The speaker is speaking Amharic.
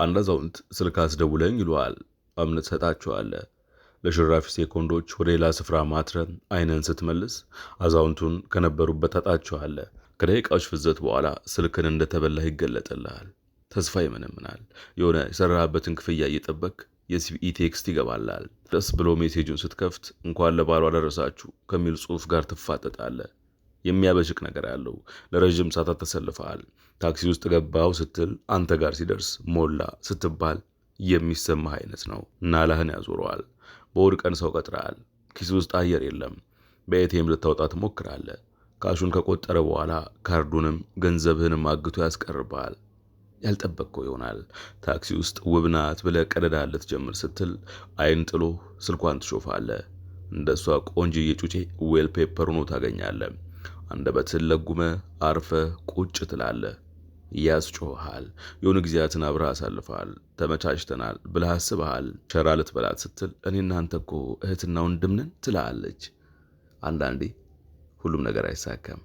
አንድ አዛውንት ስልክ አስደውለኝ ይሉሃል። አምነት ትሰጣቸዋለህ። ለሽራፊ ሴኮንዶች ወደ ሌላ ስፍራ ማትረን አይንን ስትመልስ አዛውንቱን ከነበሩበት ታጣቸዋለህ። ከደቂቃዎች ፍዘት በኋላ ስልክን እንደተበላህ ይገለጥልሃል። ተስፋ ይመነምናል። የሆነ የሰራህበትን ክፍያ እየጠበቅ የሲቢኢ ቴክስት ይገባላል። ደስ ብሎ ሜሴጁን ስትከፍት እንኳን ለበዓሉ አደረሳችሁ ከሚል ጽሑፍ ጋር ትፋጠጣለህ። የሚያበሽቅ ነገር ያለው ለረዥም ሰዓታት ተሰልፈሃል። ታክሲ ውስጥ ገባው ስትል አንተ ጋር ሲደርስ ሞላ ስትባል የሚሰማህ አይነት ነው። ናላህን ያዞረዋል። በእሑድ ቀን ሰው ቀጥረሃል። ኪስ ውስጥ አየር የለም። በኤቲኤም ልታወጣ ትሞክራለህ። ካሹን ከቆጠረ በኋላ ካርዱንም ገንዘብህንም አግቶ ያስቀርብሃል። ያልጠበቅከው ይሆናል። ታክሲ ውስጥ ውብ ናት ብለህ ቀደዳ ልትጀምር ስትል አይን ጥሎ ስልኳን ትሾፋለህ። እንደሷ ቆንጅዬ ጩጬ ዌል ፔፐር ሆኖ ታገኛለህ። አንደበትህን ለጉመህ አርፈህ ቁጭ ትላለህ። ያስጮሃል። የሆኑ ጊዜያትን አብረህ አሳልፈሃል። ተመቻችተናል ብለህ አስበሃል። ሸራ ልትበላት ስትል እኔ እናንተ እኮ እህትና ወንድም ነን ትላለች። አንዳንዴ ሁሉም ነገር አይሳካም።